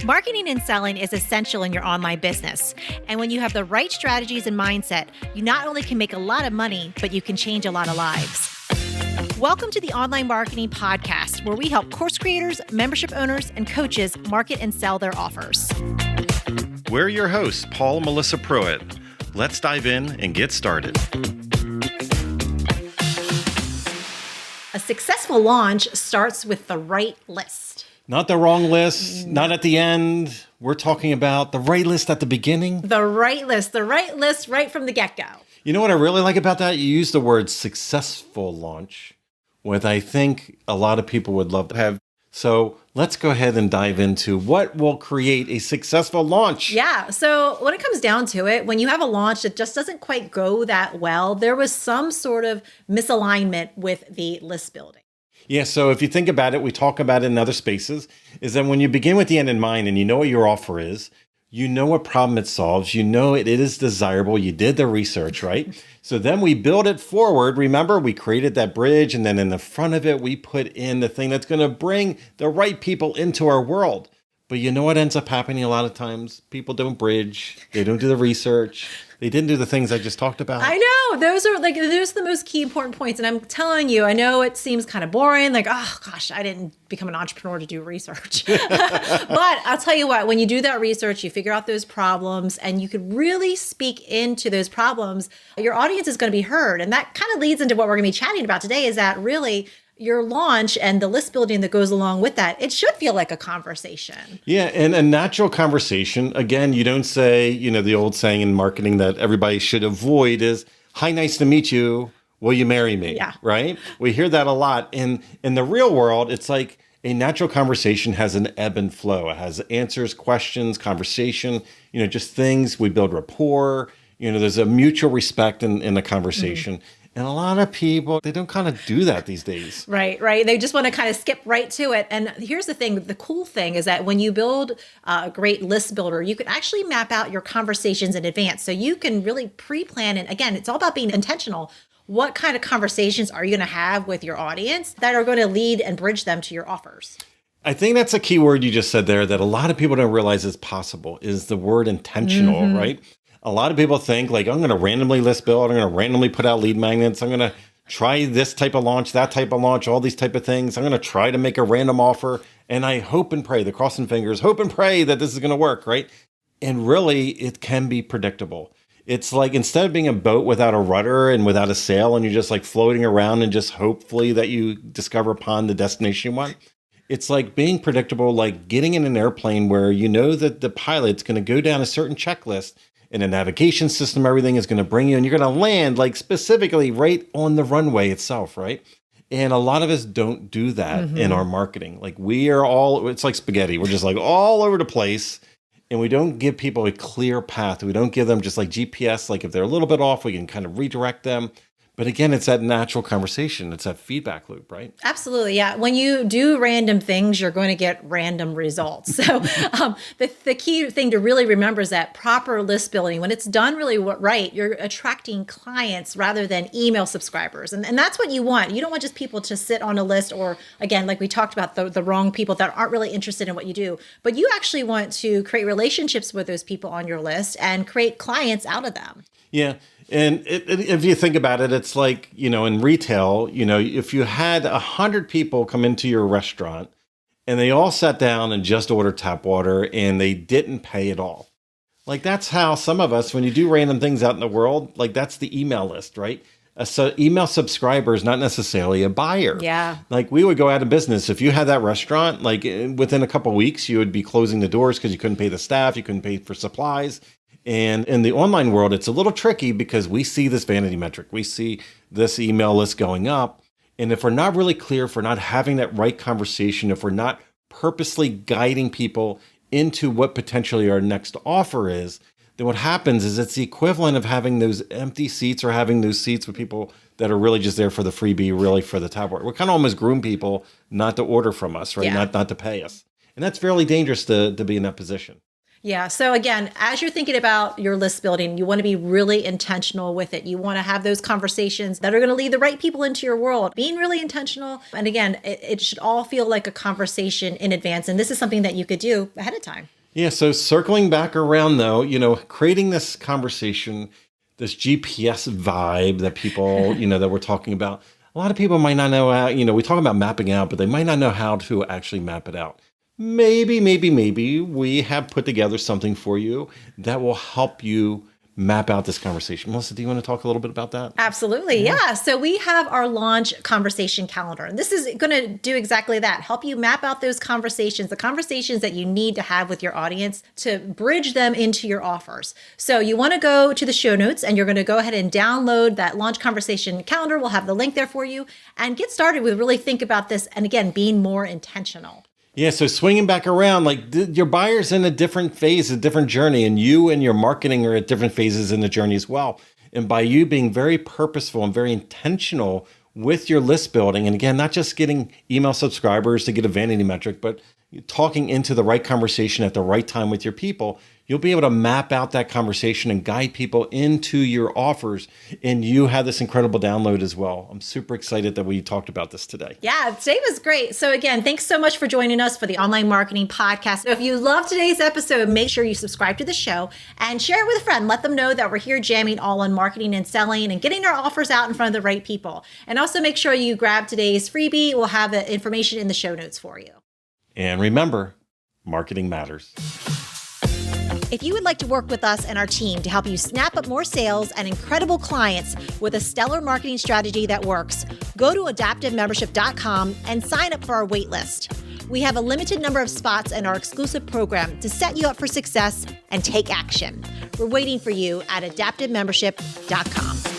Marketing and selling is essential in your online business. And when you have the right strategies and mindset, you not only can make a lot of money, but you can change a lot of lives. Welcome to the Online Marketing Podcast, where we help course creators, membership owners, and coaches market and sell their offers. We're your hosts, Paul and Melissa Pruitt. Let's dive in and get started. A successful launch starts with the right list. Not the wrong list, not at the end. We're talking about the right list at the beginning. The right list right from the get-go. You know what I really like about that? You use the word successful launch, what I think a lot of people would love to have. So let's go ahead and dive into what will create a successful launch. Yeah. So when it comes down to it, when you have a launch that just doesn't quite go that well, there was some sort of misalignment with the list building. Yeah, so if you think about it, we talk about it in other spaces, is that when you begin with the end in mind and you know what your offer is, you know what problem it solves, you know it is desirable, you did the research, right? So then we build it forward. Remember, we created that bridge, and then in the front of it, we put in the thing that's going to bring the right people into our world. But you know what ends up happening a lot of times? People don't bridge, they don't do the research, they didn't do the things I just talked about. I know. Those are the most key important points. And I'm telling you, I know it seems kind of boring. Like, oh gosh, I didn't become an entrepreneur to do research. But I'll tell you what, when you do that research, you figure out those problems and you could really speak into those problems, your audience is going to be heard. And that kind of leads into what we're going to be chatting about today, is that really your launch and the list building that goes along with that, it should feel like a conversation. Yeah, and a natural conversation. Again, you don't say, the old saying in marketing that everybody should avoid is, hi, nice to meet you. Will you marry me? Yeah. Right? We hear that a lot. In the real world, it's like a natural conversation has an ebb and flow. It has answers, questions, conversation, just things. We build rapport. There's a mutual respect in the conversation. Mm-hmm. And a lot of people, they don't kind of do that these days. Right. They just want to kind of skip right to it. And here's the thing. The cool thing is that when you build a great list builder, you can actually map out your conversations in advance. So you can really pre-plan. And again, it's all about being intentional. What kind of conversations are you going to have with your audience that are going to lead and bridge them to your offers? I think that's a key word you just said there that a lot of people don't realize is possible, is the word intentional, mm-hmm. right? A lot of people think like, I'm going to randomly list build, I'm going to randomly put out lead magnets, I'm going to try this type of launch, that type of launch, all these type of things. I'm going to try to make a random offer, and I hope and pray, the crossing fingers, hope and pray that this is going to work, right? And really, it can be predictable. It's like instead of being a boat without a rudder and without a sail, and you're just like floating around and just hopefully that you discover upon the destination you want, it's like being predictable, like getting in an airplane where you know that the pilot's going to go down a certain checklist, and a navigation system, everything is going to bring you, and you're going to land like specifically right on the runway itself, right? And a lot of us don't do that mm-hmm. in our marketing. Like it's like spaghetti. We're just like all over the place, and we don't give people a clear path. We don't give them just like GPS, like if they're a little bit off, we can kind of redirect them. But again, it's that natural conversation. It's that feedback loop, right? Absolutely. Yeah. When you do random things, you're going to get random results. So the key thing to really remember is that proper list building, when it's done really right, you're attracting clients rather than email subscribers. And that's what you want. You don't want just people to sit on a list or, again, like we talked about, the wrong people that aren't really interested in what you do. But you actually want to create relationships with those people on your list and create clients out of them. Yeah. And if you think about it, it's like, in retail, if you had 100 people come into your restaurant and they all sat down and just ordered tap water and they didn't pay at all. Like that's how some of us, when you do random things out in the world, like that's the email list, right? So email subscriber is not necessarily a buyer. Yeah. Like we would go out of business. If you had that restaurant, like within a couple of weeks, you would be closing the doors because you couldn't pay the staff, you couldn't pay for supplies. And in the online world, it's a little tricky because we see this vanity metric. We see this email list going up. And if we're not really clear, if we're not having that right conversation, if we're not purposely guiding people into what potentially our next offer is, then what happens is it's the equivalent of having those empty seats or having those seats with people that are really just there for the freebie, really for the tablet. We're kind of almost groom people not to order from us, right? Yeah. Not to pay us. And that's fairly dangerous to be in that position. Yeah. So again, as you're thinking about your list building, you want to be really intentional with it. You want to have those conversations that are going to lead the right people into your world, being really intentional. And again, it should all feel like a conversation in advance. And this is something that you could do ahead of time. Yeah. So circling back around though, creating this conversation, this GPS vibe that people, that we're talking about, a lot of people might not know how, we talk about mapping out, but they might not know how to actually map it out. Maybe we have put together something for you that will help you map out this conversation. Melissa, do you want to talk a little bit about that? Absolutely. Yeah. So we have our launch conversation calendar. And this is going to do exactly that. Help you map out those conversations, the conversations that you need to have with your audience to bridge them into your offers. So you want to go to the show notes and you're going to go ahead and download that launch conversation calendar. We'll have the link there for you and get started with really think about this. And again, being more intentional. Yeah, so swinging back around, your buyer's in a different phase, a different journey, and you and your marketing are at different phases in the journey as well. And by you being very purposeful and very intentional with your list building, and again, not just getting email subscribers to get a vanity metric, but talking into the right conversation at the right time with your people, you'll be able to map out that conversation and guide people into your offers. And you have this incredible download as well. I'm super excited that we talked about this today. Yeah, today was great. So again, thanks so much for joining us for the Online Marketing Podcast. If you love today's episode, make sure you subscribe to the show and share it with a friend. Let them know that we're here jamming all on marketing and selling and getting our offers out in front of the right people. And also make sure you grab today's freebie. We'll have the information in the show notes for you. And remember, marketing matters. If you would like to work with us and our team to help you snap up more sales and incredible clients with a stellar marketing strategy that works, go to adaptivemembership.com and sign up for our wait list. We have a limited number of spots in our exclusive program to set you up for success and take action. We're waiting for you at adaptivemembership.com.